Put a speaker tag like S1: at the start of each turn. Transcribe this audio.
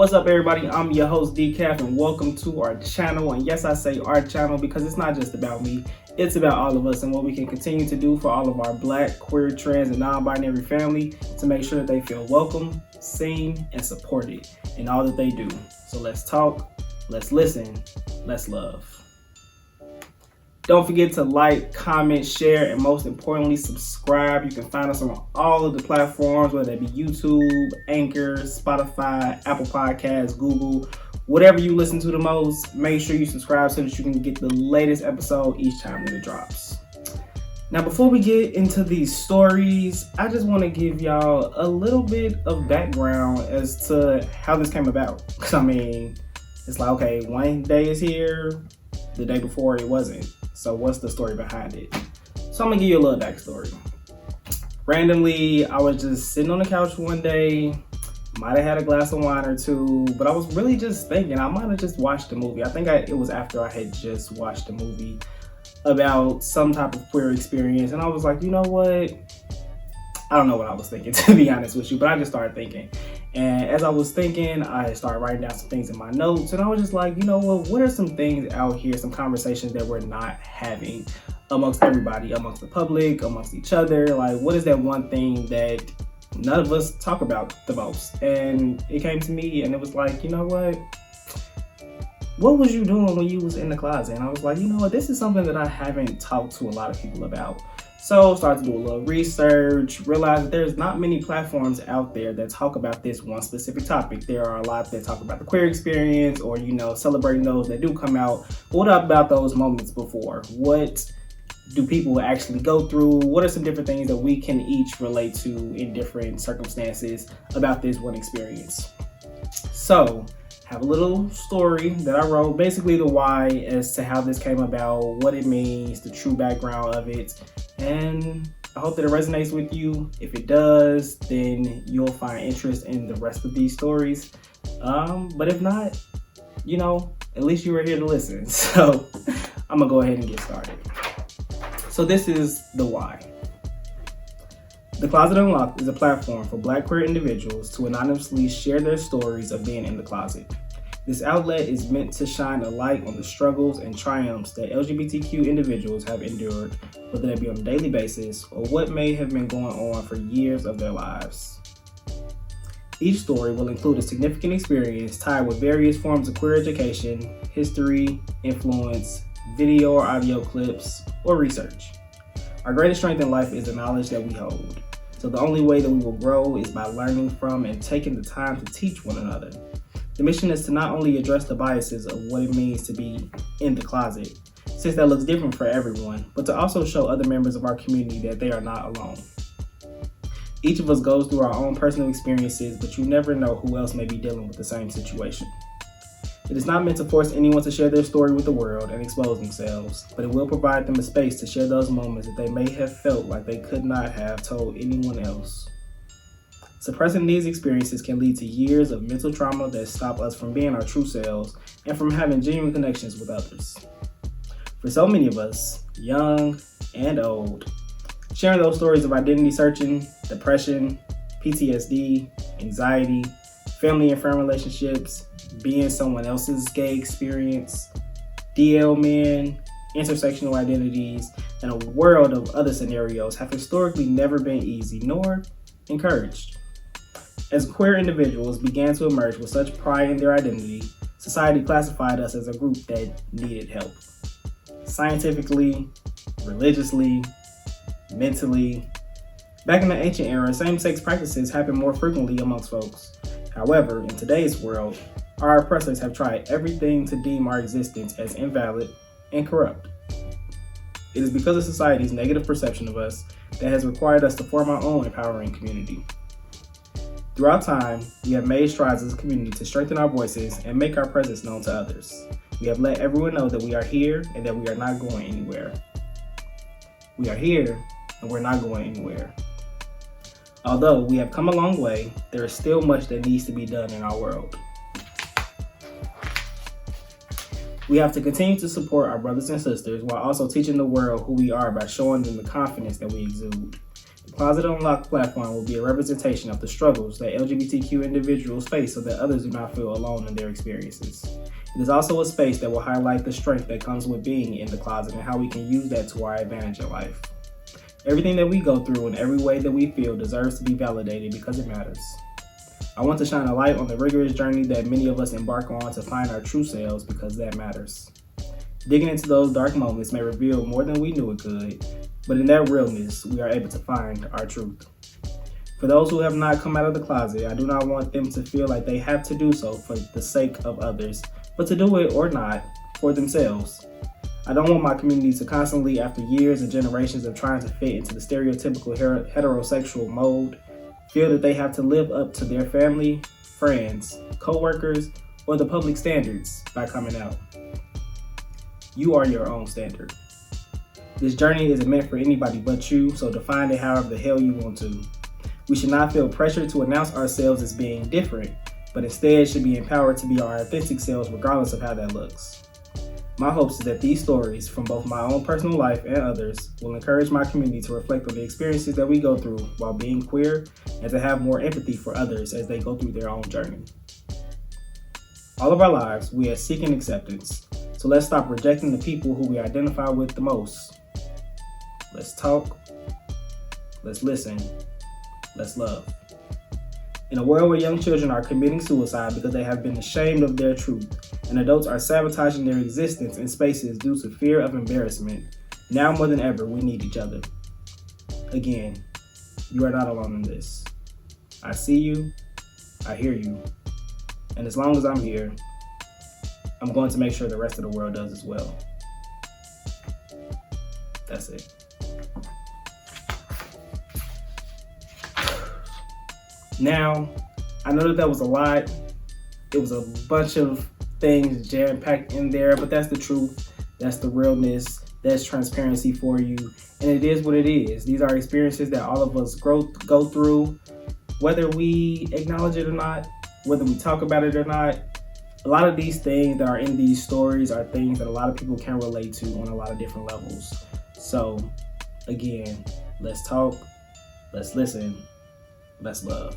S1: What's up, everybody? I'm your host, DCaff, and welcome to our channel. And yes, I say our channel because it's not just about me. It's about all of us and what we can continue to do for all of our Black, queer, trans, and non-binary family to make sure that they feel welcome, seen, and supported in all that they do. So let's talk, let's listen, let's love. Don't forget to like, comment, share, and most importantly, subscribe. You can find us on all of the platforms, whether it be YouTube, Anchor, Spotify, Apple Podcasts, Google, whatever you listen to the most. Make sure you subscribe so that you can get the latest episode each time that it drops. Now, before we get into these stories, I just want to give y'all a little bit of background as to how this came about. Because, it's like, okay, one day is here, the day before it wasn't. So what's the story behind it? So I'm gonna give you a little backstory. Randomly, I was just sitting on the couch one day, might have had a glass of wine or two, but I was really just thinking, I might have just watched a movie. I think it was after I had just watched a movie about some type of queer experience. And I was like, you know what? I don't know what I was thinking, to be honest with you, but I just started thinking. And as I was thinking, I started writing down some things in my notes, and I was just like, you know what are some things out here, some conversations that we're not having amongst everybody, amongst the public, amongst each other? Like, what is that one thing that none of us talk about the most? And it came to me, and it was like, you know what was you doing when you was in the closet? And I was like, you know what, this is something that I haven't talked to a lot of people about. So started to do a little research, realized that there's not many platforms out there that talk about this one specific topic. There are a lot that talk about the queer experience or, celebrating those that do come out. But what about those moments before? What do people actually go through? What are some different things that we can each relate to in different circumstances about this one experience? So have a little story that I wrote, basically the why as to how this came about, what it means, the true background of it. And I hope that it resonates with you. If it does, then you'll find interest in the rest of these stories. But if not, at least you were here to listen. So I'm gonna go ahead and get started. So this is the why. The Closet Unlocked is a platform for Black queer individuals to anonymously share their stories of being in the closet. This outlet is meant to shine a light on the struggles and triumphs that LGBTQ individuals have endured, whether that be on a daily basis or what may have been going on for years of their lives. Each story will include a significant experience tied with various forms of queer education, history, influence, video or audio clips, or research. Our greatest strength in life is the knowledge that we hold. So the only way that we will grow is by learning from and taking the time to teach one another. The mission is to not only address the biases of what it means to be in the closet, since that looks different for everyone, but to also show other members of our community that they are not alone. Each of us goes through our own personal experiences, but you never know who else may be dealing with the same situation. It is not meant to force anyone to share their story with the world and expose themselves, but it will provide them a space to share those moments that they may have felt like they could not have told anyone else. Suppressing these experiences can lead to years of mental trauma that stop us from being our true selves and from having genuine connections with others. For so many of us, young and old, sharing those stories of identity searching, depression, PTSD, anxiety, family and friend relationships, being someone else's gay experience, DL men, intersectional identities, and a world of other scenarios have historically never been easy nor encouraged. As queer individuals began to emerge with such pride in their identity, society classified us as a group that needed help. Scientifically, religiously, mentally. Back in the ancient era, same-sex practices happened more frequently amongst folks. However, in today's world, our oppressors have tried everything to deem our existence as invalid and corrupt. It is because of society's negative perception of us that has required us to form our own empowering community. Throughout time, we have made strides as a community to strengthen our voices and make our presence known to others. We have let everyone know that we are here and that we are not going anywhere. We are here and we're not going anywhere. Although we have come a long way, there is still much that needs to be done in our world. We have to continue to support our brothers and sisters while also teaching the world who we are by showing them the confidence that we exude. The Closet Unlocked platform will be a representation of the struggles that LGBTQ individuals face so that others do not feel alone in their experiences. It is also a space that will highlight the strength that comes with being in the closet and how we can use that to our advantage in life. Everything that we go through and every way that we feel deserves to be validated because it matters. I want to shine a light on the rigorous journey that many of us embark on to find our true selves because that matters. Digging into those dark moments may reveal more than we knew it could, but in that realness, we are able to find our truth. For those who have not come out of the closet, I do not want them to feel like they have to do so for the sake of others, but to do it or not for themselves. I don't want my community to constantly, after years and generations of trying to fit into the stereotypical heterosexual mold, feel that they have to live up to their family, friends, co-workers, or the public standards by coming out. You are your own standard. This journey isn't meant for anybody but you, so define it however the hell you want to. We should not feel pressure to announce ourselves as being different, but instead should be empowered to be our authentic selves regardless of how that looks. My hopes is that these stories, from both my own personal life and others, will encourage my community to reflect on the experiences that we go through while being queer and to have more empathy for others as they go through their own journey. All of our lives, we are seeking acceptance, so let's stop rejecting the people who we identify with the most. Let's talk, let's listen, let's love. In a world where young children are committing suicide because they have been ashamed of their truth, and adults are sabotaging their existence in spaces due to fear of embarrassment, now more than ever, we need each other. Again, you are not alone in this. I see you, I hear you, and as long as I'm here, I'm going to make sure the rest of the world does as well. That's it. Now, I know that was a lot. It was a bunch of things jam-packed in there, but that's the truth. That's the realness. That's transparency for you. And it is what it is. These are experiences that all of us go through, whether we acknowledge it or not, whether we talk about it or not. A lot of these things that are in these stories are things that a lot of people can relate to on a lot of different levels. So, again, let's talk, let's listen, let's love.